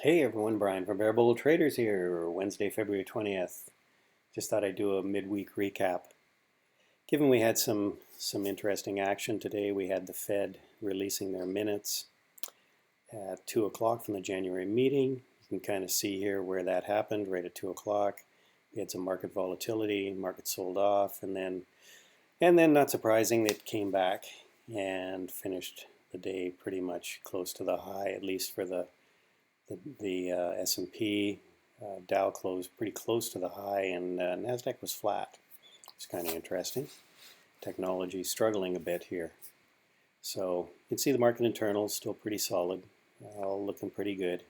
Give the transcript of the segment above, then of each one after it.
Hey everyone, Brian from Bear Bull Traders here, Wednesday, February 20th. Just thought I'd do a midweek recap. Given we had some interesting action today, we had the Fed releasing their minutes at 2 o'clock from the January meeting. You can kind of see here where that happened, right at 2 o'clock. We had some market volatility, market sold off, and then not surprising, it came back and finished the day pretty much close to the high, at least for the S&P. Dow closed pretty close to the high, and Nasdaq was flat. It's kind of interesting. Technology struggling a bit here. So you can see the market internals still pretty solid, all looking pretty good.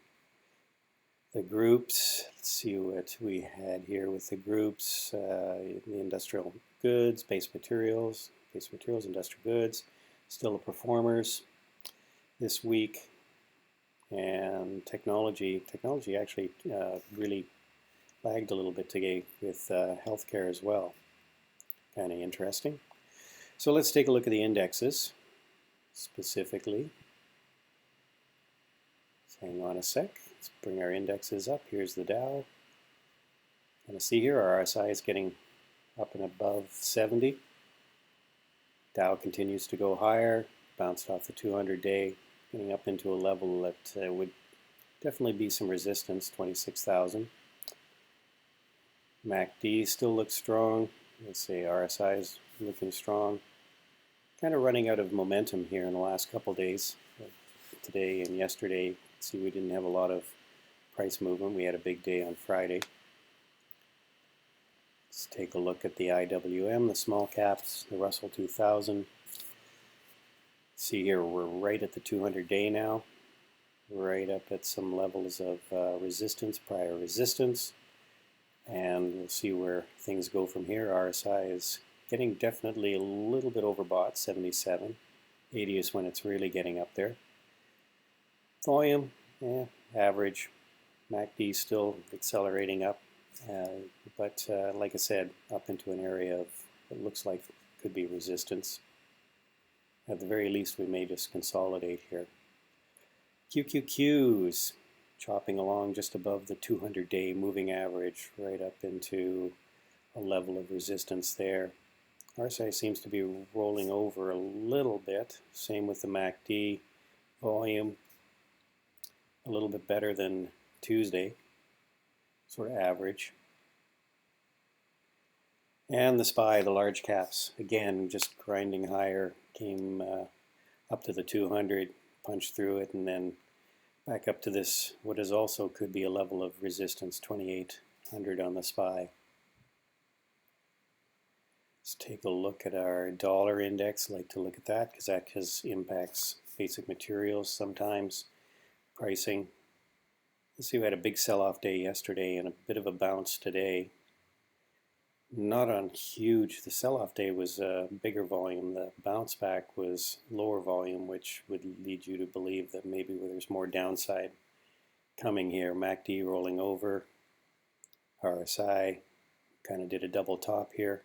The groups, let's see what we had here with the groups. The industrial goods, base materials, industrial goods, still the performers this week. And technology actually really lagged a little bit today with healthcare as well. Kind of interesting. So let's take a look at the indexes specifically. So hang on a sec. Let's bring our indexes up. Here's the Dow. Kind of see here our RSI is getting up and above 70. Dow continues to go higher, bounced off the 200-day, getting up into a level that would definitely be some resistance, 26,000. MACD still looks strong. Let's say RSI is looking strong. Kind of running out of momentum here in the last couple days. Today and yesterday, see, we didn't have a lot of price movement. We had a big day on Friday. Let's take a look at the IWM, the small caps, the Russell 2000. See here, we're right at the 200-day now, right up at some levels of resistance, prior resistance, and we'll see where things go from here. RSI is getting definitely a little bit overbought, 77. 80 is when it's really getting up there. Volume, average. MACD still accelerating up, but like I said, up into an area of what looks like could be resistance. At the very least, we may just consolidate here. QQQs chopping along just above the 200-day moving average, right up into a level of resistance there. RSI seems to be rolling over a little bit. Same with the MACD. Volume a little bit better than Tuesday, sort of average. And the SPY, the large caps, again, just grinding higher, came up to the 200, punched through it, and then back up to this, what is also could be a level of resistance, 2800 on the SPY. Let's take a look at our dollar index. I like to look at that because that impacts basic materials sometimes, pricing. Let's see, we had a big sell-off day yesterday and a bit of a bounce today. Not on huge. The sell-off day was bigger volume. The bounce back was lower volume, which would lead you to believe that maybe there's more downside coming here. MACD rolling over. RSI kind of did a double top here.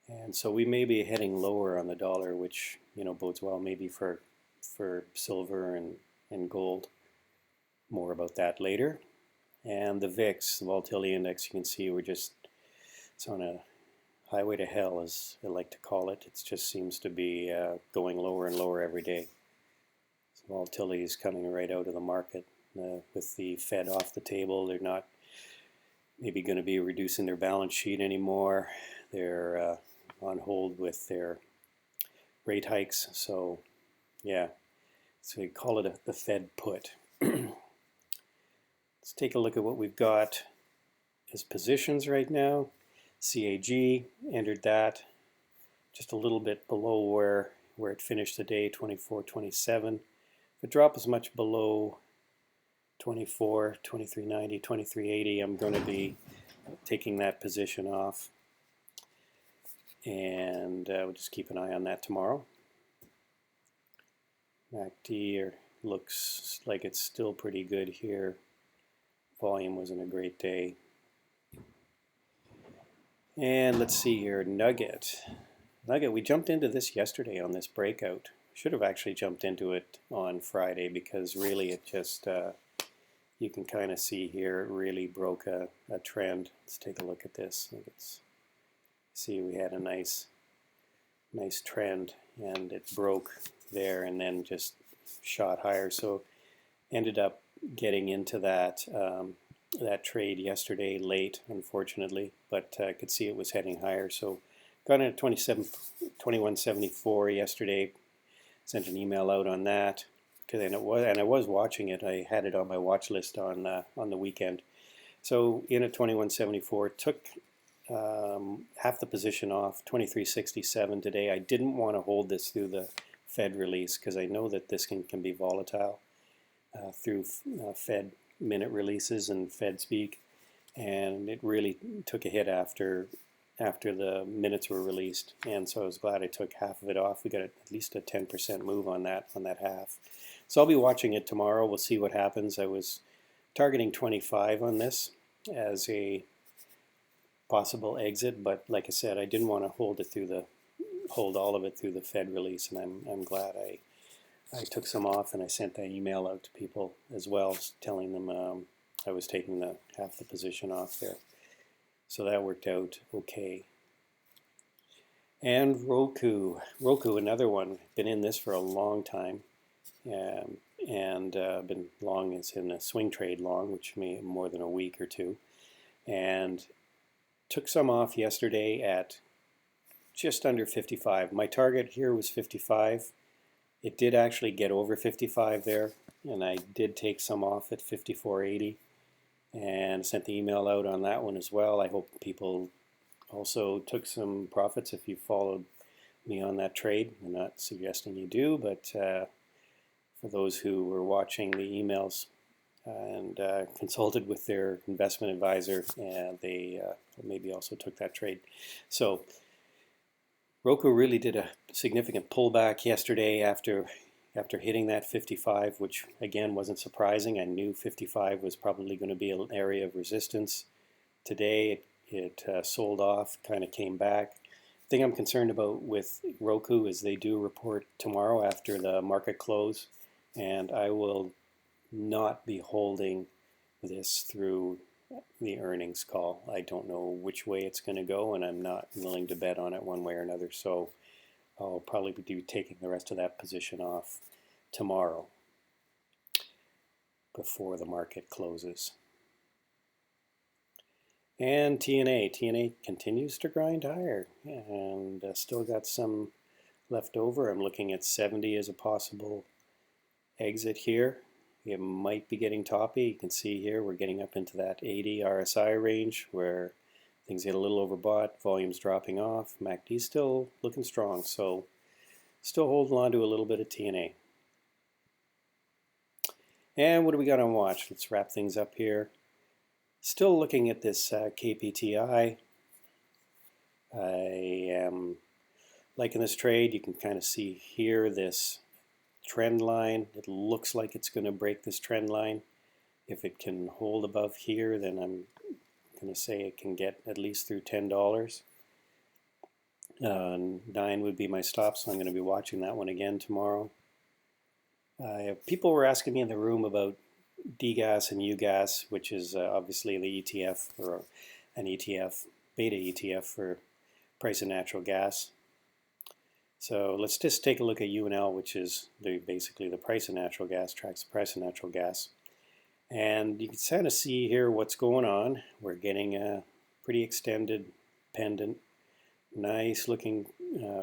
And so we may be heading lower on the dollar, which bodes well maybe for silver and gold. More about that later. And the VIX, the volatility index, you can see it's on a highway to hell, as I like to call it. It just seems to be going lower and lower every day. So volatility is coming right out of the market. With the Fed off the table, they're not maybe going to be reducing their balance sheet anymore. They're on hold with their rate hikes. So, yeah, so we call it the Fed put. Let's take a look at what we've got as positions right now. CAG entered that just a little bit below where it finished the day, 24.27. If it drops much below 24, 23.90, 23.80, I'm going to be taking that position off. And we'll just keep an eye on that tomorrow. MACD looks like it's still pretty good here. Volume wasn't a great day. And let's see here, Nugget, we jumped into this yesterday on this breakout. Should have actually jumped into it on Friday because really it just you can kind of see here it really broke a trend. Let's take a look at this. Let's see, we had a nice trend, and it broke there and then just shot higher. So ended up getting into that that trade yesterday late, unfortunately, but I could see it was heading higher. So got in at 21.74 yesterday. Sent an email out on that, and I was watching it. I had it on my watch list on the weekend. So in at 21.74, took half the position off, 23.67 today. I didn't want to hold this through the Fed release because I know that this can be volatile through Fed minute releases and Fed speak, and it really took a hit after the minutes were released, and so I was glad I took half of it off. We got at least a 10% move on that half. So I'll be watching it tomorrow. We'll see what happens. I was targeting 25 on this as a possible exit, but like I said, I didn't want to hold all of it through the Fed release, and I'm glad I took some off, and I sent that email out to people as well, telling them I was taking half the position off there. So that worked out okay. And Roku, another one. Been in this for a long time, and been long as in a swing trade long, which may more than a week or two, and took some off yesterday at just under 55. My target here was 55. It did actually get over 55 there, and I did take some off at 54.80 and sent the email out on that one as well. I hope people also took some profits if you followed me on that trade. I'm not suggesting you do, but for those who were watching the emails and consulted with their investment advisor, they maybe also took that trade. So Roku really did a significant pullback yesterday after hitting that 55, which again wasn't surprising. I knew 55 was probably going to be an area of resistance. Today it sold off, kind of came back. The thing I'm concerned about with Roku is they do report tomorrow after the market close, and I will not be holding this through the earnings call. I don't know which way it's going to go, and I'm not willing to bet on it one way or another. So I'll probably be taking the rest of that position off tomorrow before the market closes. And TNA continues to grind higher, and still got some left over. I'm looking at 70 as a possible exit here. It might be getting toppy. You can see here we're getting up into that 80 RSI range where things get a little overbought, volume's dropping off. MACD still looking strong, so still holding on to a little bit of TNA. And what do we got on watch? Let's wrap things up here. Still looking at this KPTI. I am liking this trade. You can kind of see here this trend line. It looks like it's going to break this trend line. If it can hold above here, then I'm going to say it can get at least through $10. 9 would be my stop, so I'm going to be watching that one again tomorrow. People were asking me in the room about DGAS and UGAS, which is obviously the ETF, or an ETF, beta ETF for price of natural gas. So let's just take a look at UNL, which is basically the price of natural gas, tracks the price of natural gas. And you can kind of see here what's going on. We're getting a pretty extended pendant. Nice looking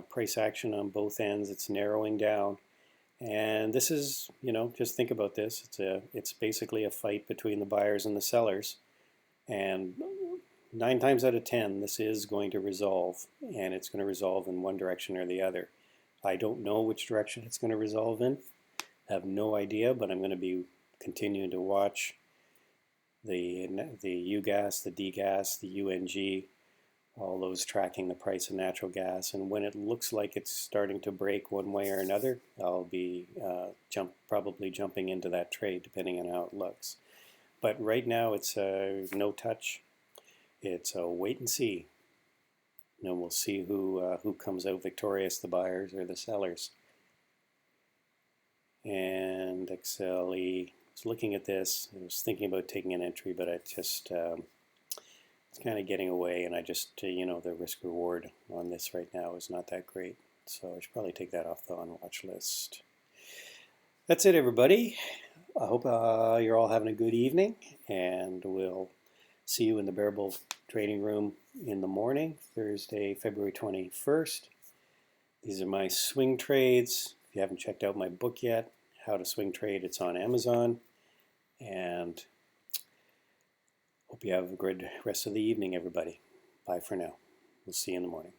price action on both ends. It's narrowing down. And this is, just think about this. It's basically a fight between the buyers and the sellers. And 9 times out of 10, this is going to resolve, and it's going to resolve in one direction or the other. I don't know which direction it's going to resolve in. I have no idea, but I'm going to be continuing to watch the UGAS, the DGAS, the UNG, all those tracking the price of natural gas. And when it looks like it's starting to break one way or another, I'll be probably jumping into that trade, depending on how it looks. But right now, it's no touch. It's a wait and see. And we'll see who comes out victorious, the buyers or the sellers. And XLE was looking at this. I was thinking about taking an entry, but I just it's kind of getting away, and I just the risk reward on this right now is not that great. So I should probably take that off the on watch list. That's it, everybody. I hope you're all having a good evening, and we'll see you in the Bearable Trading Room in the morning, Thursday, February 21st. These are my swing trades. If you haven't checked out my book yet, How to Swing Trade, it's on Amazon. And hope you have a good rest of the evening, everybody. Bye for now. We'll see you in the morning.